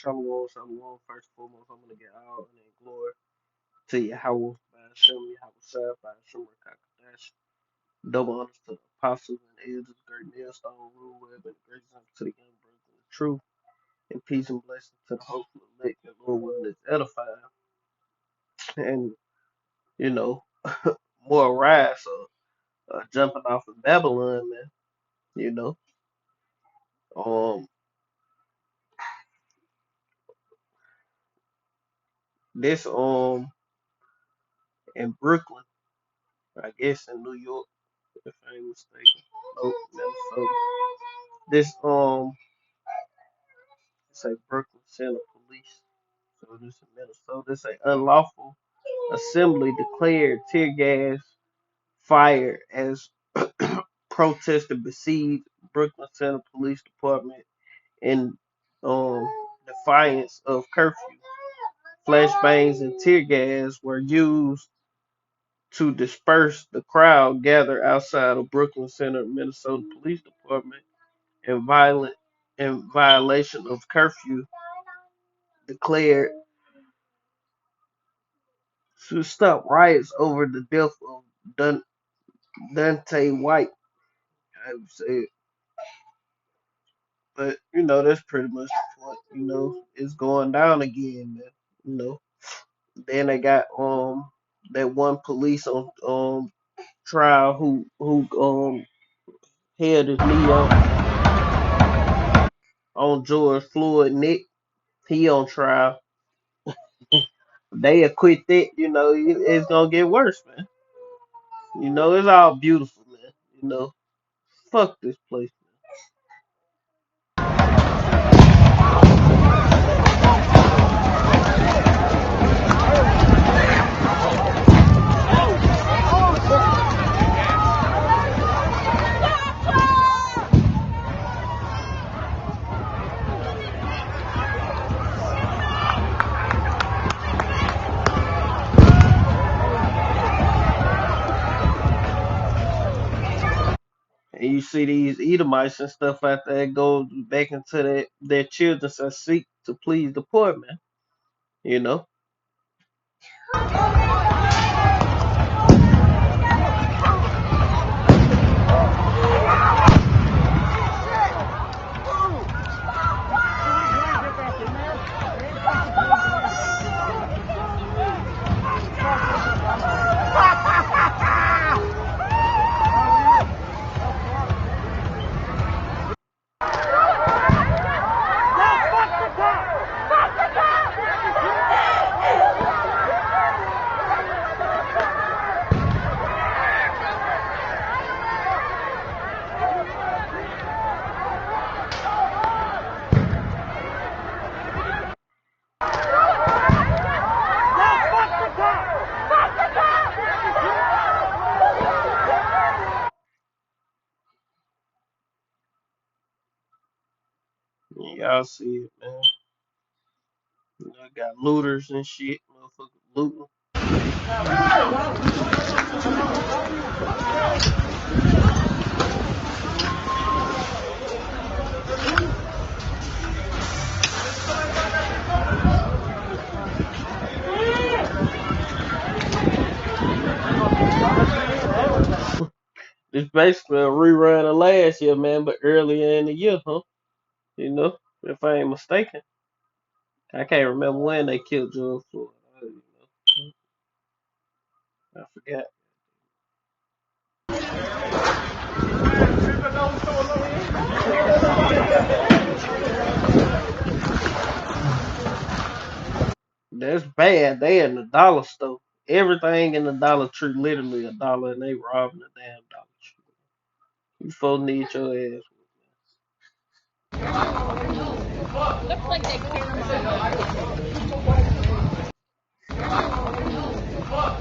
Shalom, shalom. First and foremost, I'm gonna get all in glory to Yahweh by Hashem, Yahweh Shai, by Hashem Rakakadash. Double honors to the apostles and elders, great millstone, rule web, and grace unto the young brothers of truth, and peace and blessings to the hopeful elect and Lord willing is edified. And, you know, more rise, jumping off of Babylon, man. You know, um, this, in Brooklyn, I guess in New York, if I ain't mistaken. Nope, Minnesota. This say Brooklyn Center Police. So this in Minnesota. This say unlawful assembly declared tear gas fire as protester besieged Brooklyn Center Police Department in defiance of curfew. Flashbangs and tear gas were used to disperse the crowd gathered outside of Brooklyn Center Minnesota Police Department in violation of curfew declared to stop riots over the death of Dante White. I would say, but that's pretty much the point. It's going down again, man. You know, then they got that one police on trial who held his knee on George Floyd neck. He on trial. They acquit that. It's gonna get worse, man. It's all beautiful, man. Fuck this place. And you see these Edomites and stuff out there go back into their children that seek to please the poor, man. You know? Y'all see it, man. Got looters and shit, motherfuckers looting. It's basically a rerun of last year, man, but earlier in the year, huh? If I ain't mistaken. I can't remember when they killed George Floyd. I forgot. That's bad. They in the dollar store. Everything in the Dollar Tree, literally a dollar, and they robbing the damn Dollar Tree. You folks need your ass. Looks like they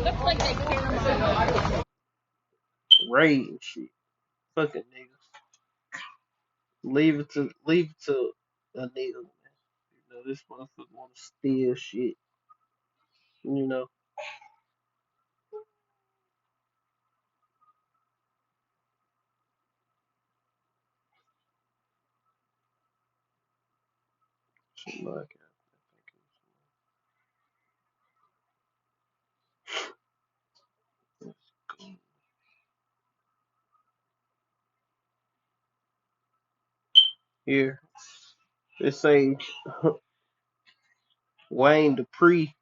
Looks like they Raid and shit. Fucking niggas. Leave it to a nigga, man. This motherfucker wanna steal shit. You know. Shit like that. Here it say Wayne Dupree.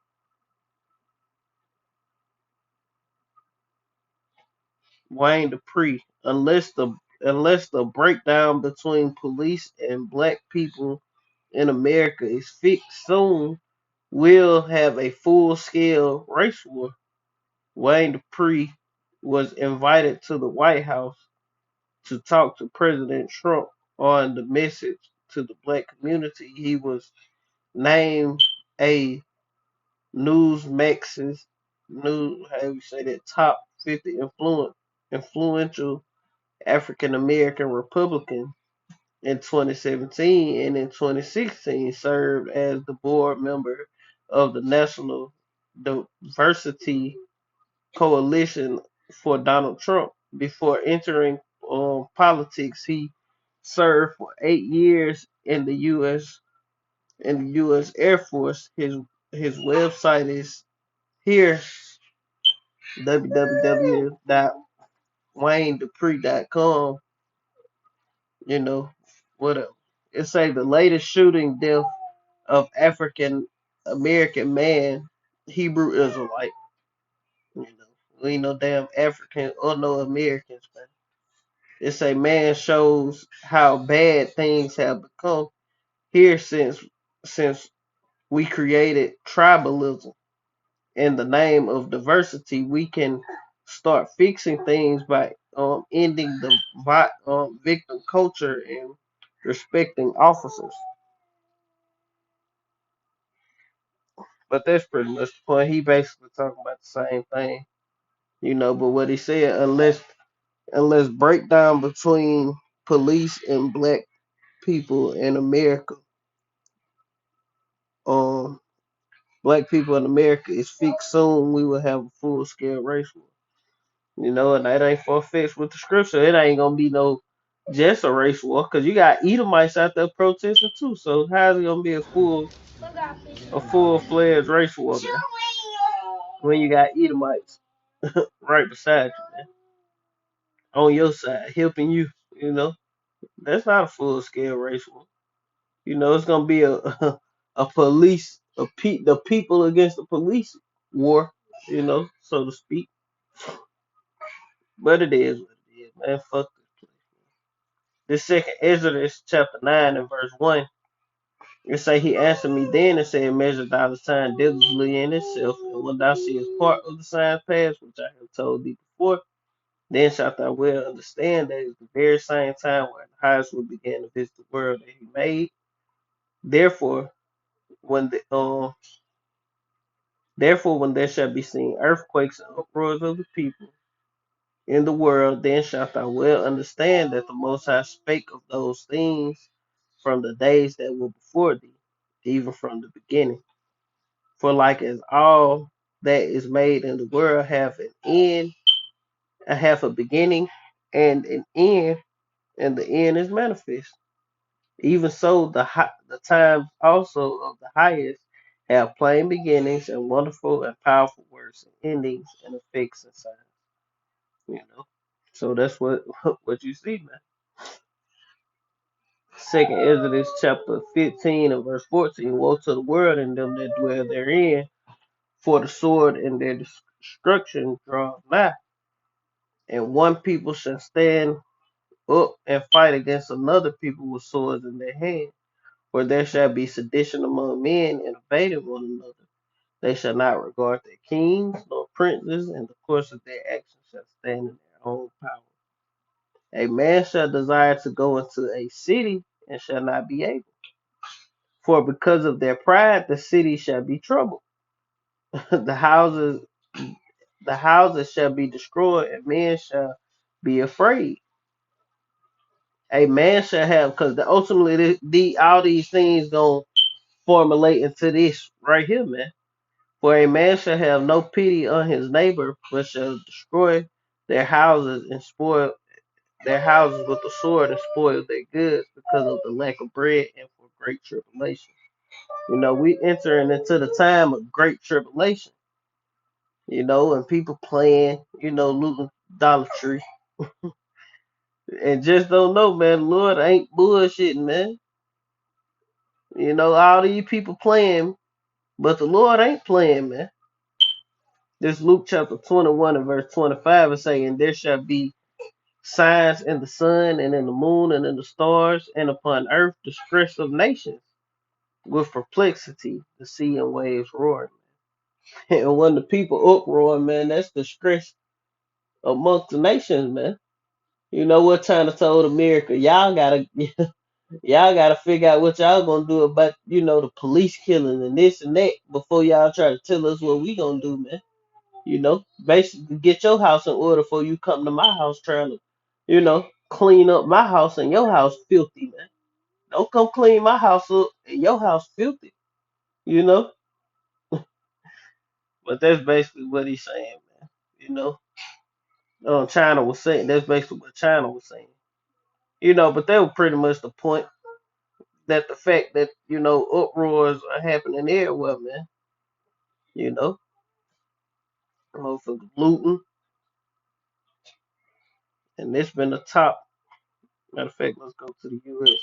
Wayne Dupree. Unless the breakdown between police and black people in America is fixed soon, we'll have a full scale race war. Wayne Dupree was invited to the White House to talk to President Trump on the message to the black community. He was named a Newsmax's new how you say that top 50 influential African American Republican in 2017, and in 2016 served as the board member of the National Diversity Coalition for Donald Trump. Before entering politics, he served for 8 years in the U.S. Air Force. His website is here, www.waynedupree.com. You know, what else? It say the latest shooting death of African American man, Hebrew Israelite. You know, we ain't no damn African or no Americans, man. It say man shows how bad things have become here since we created tribalism in the name of diversity. We can start fixing things by ending the victim culture and respecting officers. But that's pretty much the point. He basically talking about the same thing, But what he said, unless breakdown between police and black people in America, um, black people in America is fixed soon, we will have a full scale race war. And that ain't far fetched with the scripture. It ain't gonna be no just a race war, because you got Edomites out there protesting too. So how's it gonna be a full fledged race war, man, when you got Edomites right beside you, man, on your side, helping you? You know, that's not a full scale race war. It's gonna be a a police the people against the police war, so to speak. But it is what it is, man. Fuck this place. This second Exodus chapter 9 and verse 1. It say he answered me then and said, measure thou the sign diligently in itself, and when thou seest part of the signs past, which I have told thee before, then shalt thou well understand that it's the very same time when the highest will begin to visit the world that he made. Therefore, when the therefore when there shall be seen earthquakes and uproars of the people in the world, then shalt thou well understand that the Most High spake of those things from the days that were before thee, even from the beginning. For like as all that is made in the world have an end, have a beginning and an end, and the end is manifest. Even so, the times also of the highest have plain beginnings and wonderful and powerful works and endings and effects and signs. You know, so that's what what you see, man. Second Exodus chapter 15 and verse 14. Woe to the world and them that dwell therein, for the sword and their destruction draw nigh. And one people shall stand up and fight against another people with swords in their hand. For there shall be sedition among men and invading one another. They shall not regard their kings nor princes, and the course of their actions shall stand in their own power. A man shall desire to go into a city and shall not be able. For because of their pride the city shall be troubled. the houses the houses shall be destroyed, and men shall be afraid. A man shall have, because ultimately all these things gonna formulate into this right here, man. For a man shall have no pity on his neighbor, but shall destroy their houses and spoil their houses with the sword and spoil their goods because of the lack of bread and for great tribulation. We entering into the time of great tribulation, and people playing, looting Dollar Tree, And just don't know, man. Lord ain't bullshitting, man. You know, all these people playing, but the Lord ain't playing, man. This Luke chapter 21 and verse 25 is saying, there shall be signs in the sun and in the moon and in the stars, and upon earth distress of nations with perplexity, the sea and waves roaring. And when the people uproar, man, that's distress amongst the nations, man. You know what China told America? Y'all gotta figure out what y'all gonna do about, the police killing and this and that before y'all try to tell us what we gonna do, man. Basically get your house in order before you come to my house trying to, clean up my house and your house filthy, man. Don't come clean my house up and your house filthy, you know. But that's basically what he's saying, man. You know, China was saying that's basically what China was saying. But that was pretty much the point, that the fact that uproars are happening everywhere, man. You know, motherfuckers looting, and it's been the top. Matter of fact, let's go to the U.S.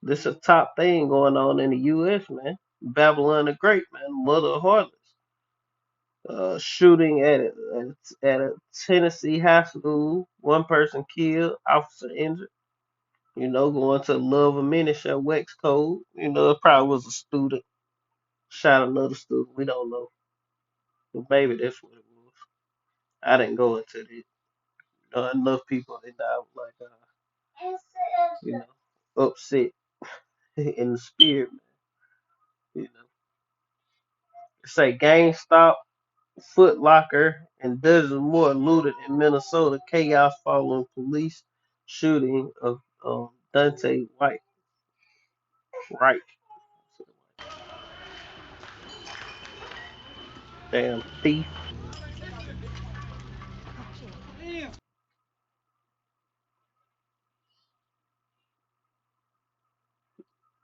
This is a top thing going on in the U.S., man. Babylon the Great, man, mother of harlots. Shooting at a Tennessee high school. One person killed, officer injured. Going to love a minute shall wax cold. It probably was a student shot another student. We don't know, but maybe that's what it was. I didn't go into it. Enough people they died like you know upset in the spirit, man. You know, say GameStop, Foot Locker, and dozens more looted in Minnesota. Chaos following police shooting of Dante White. Right, damn thief.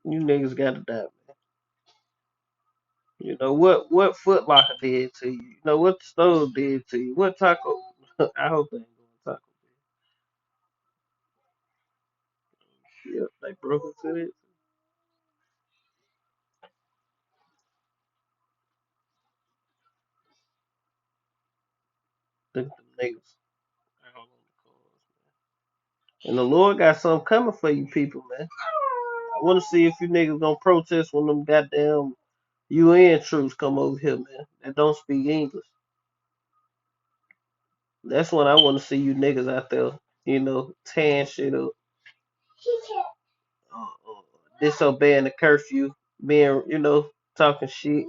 You niggas gotta die, man. What Foot Locker did to you. What the stove did to you. What Taco. I hope they ain't going Taco Bell. Yep, they broke into it. Them niggas out on the cars. And the Lord got something coming for you people, man. I want to see if you niggas gonna protest when them goddamn UN troops come over here, man. That don't speak English. That's when I want to see you niggas out there, tearing shit up, disobeying the curfew, being, talking shit.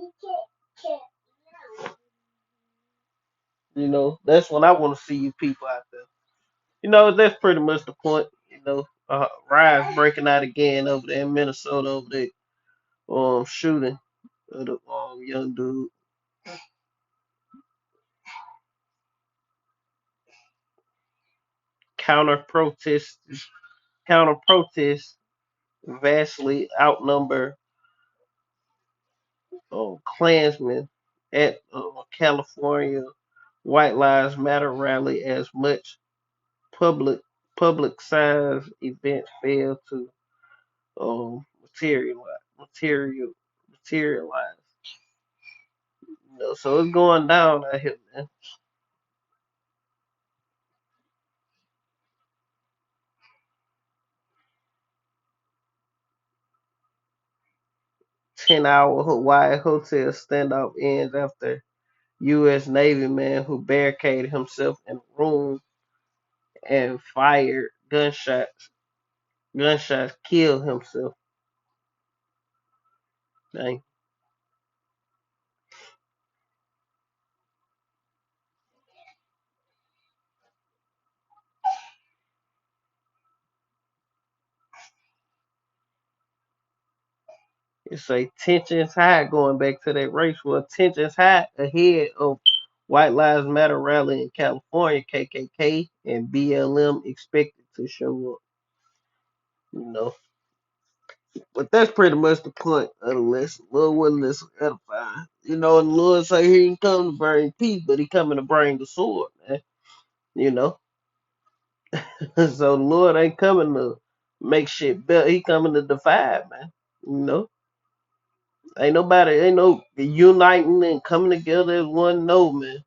That's when I want to see you people out there. That's pretty much the point. Riots breaking out again over there in Minnesota over there, shooting of the young dude. Counter protests, counter protests vastly outnumber Klansmen at California White Lives Matter rally as much public public size event failed to materialize. So it's going down out here, man. 10-hour Hawaii hotel standoff ends after U.S. Navy man who barricaded himself in a room and fired gunshots killed himself. Dang. It say tensions high going back to that race war. Tensions high ahead of White Lives Matter rally in California. KKK and BLM expected to show up. You know, but that's pretty much the point of the lesson. Lord wouldn't listen edifying. And the Lord say he didn't come to bring peace, but he coming to bring the sword, man. You know. So the Lord ain't coming to make shit better. He coming to divide, man. You know, ain't no uniting and coming together as one. No, man.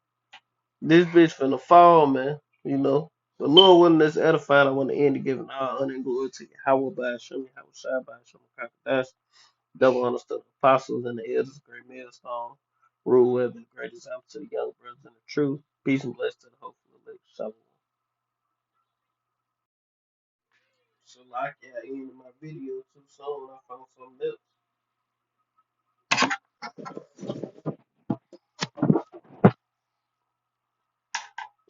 This bitch finna fall, man. You know, the Lord willing us edified. I want to end it giving all honor and glory to you. How by Hashem, how shy by Hashem, that's double honors to the apostles and the elders, great millstone. Rule with the great example to the young brothers in the truth. Peace and blessings to the hopeful elect. Shalom. So like yeah, in my video too soon, I found something else.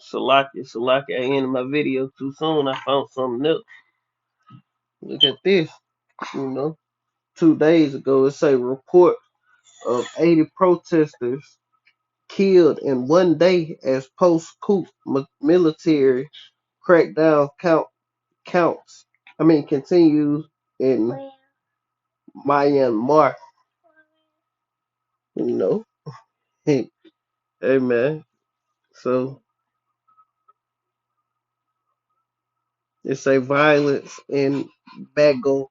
Salaki, I ended my video too soon. I found something else. Look at this. You know, 2 days ago, it say report of 80 protesters killed in one day as post-coup military crackdown counts. Continues in Myanmar. You know, hey, hey man. So it say violence in Bago,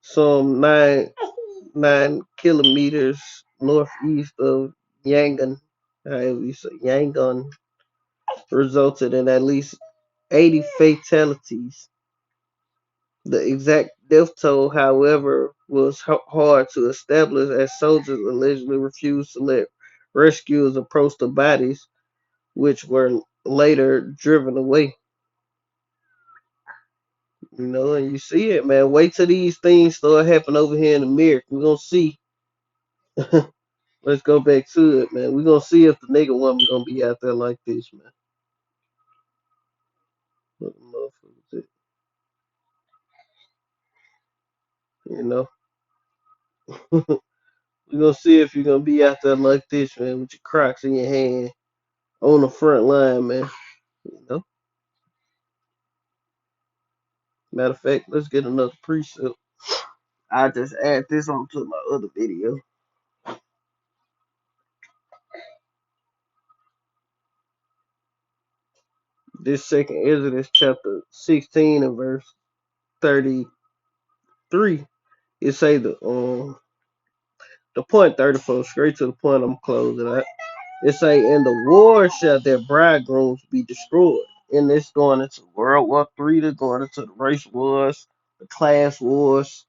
some 9 kilometers northeast of Yangon. However you say Yangon, resulted in at least 80 fatalities. The exact death toll, however, was hard to establish as soldiers allegedly refused to let rescuers approach the bodies, which were later driven away. You know, and you see it, man. Wait till these things start happening over here in America. We're going to see. Let's go back to it, man. We're going to see if the nigga woman going to be out there like this, man. What the motherfuckers at? You know? We're going to see if you're going to be out there like this, man, with your Crocs in your hand on the front line, man. You know? Matter of fact, let's get another precept. I just add this onto my other video. This second Exodus chapter 16 and verse 33. It say the point 34, straight to the point. I'm closing out. It say, in the war shall their bridegrooms be destroyed. And it's going into World War III, they're going into the race wars, the class wars,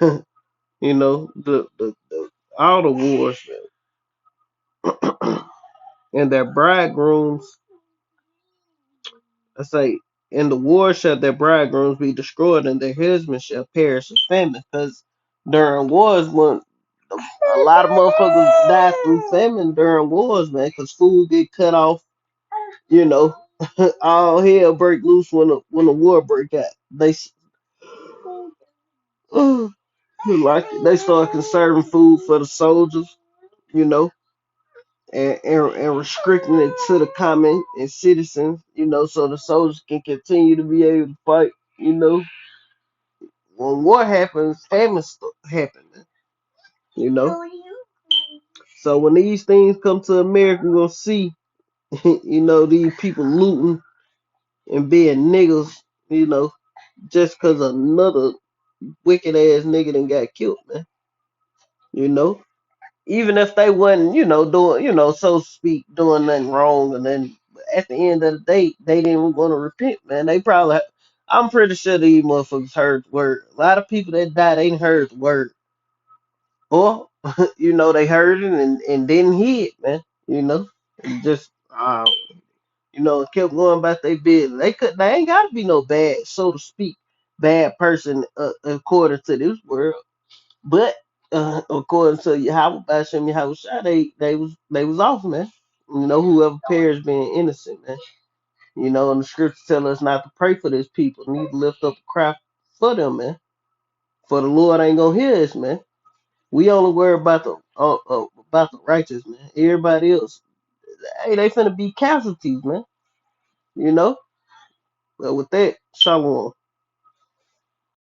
you know, the all the wars, man. And their bridegrooms, I say, in the war shall their bridegrooms be destroyed, and their husbands shall perish of famine. Because during wars, when a lot of motherfuckers die through famine during wars, man, because food get cut off, you know, all hell break loose when the war break out. Like they start conserving food for the soldiers, you know, and restricting it to the common and citizens, you know, so the soldiers can continue to be able to fight, you know. When war happens, famine happen, you know. So when these things come to America, we're gonna see, you know, these people looting and being niggas, you know, just cause another wicked ass nigga done got killed, man. You know, even if they wasn't, you know, doing, you know, so to speak, doing nothing wrong, and then at the end of the day, they didn't want to repent, man. They probably, I'm pretty sure these motherfuckers heard the word. A lot of people that died, they ain't heard the word, or you know, they heard it and didn't hear it, man. You know, and just you know, kept going about their business. They ain't gotta be no bad, so to speak, bad person according to this world. But according to Yahweh Bashem Yahweh Shai, they was off, man. You know, whoever perished being innocent, man. You know, and the scriptures tell us not to pray for these people. We need to lift up a cry for them, man. For the Lord ain't gonna hear us, man. We only worry about the righteous, man. Everybody else, hey, they finna be casualties, man. You know. Well, with that, shalom.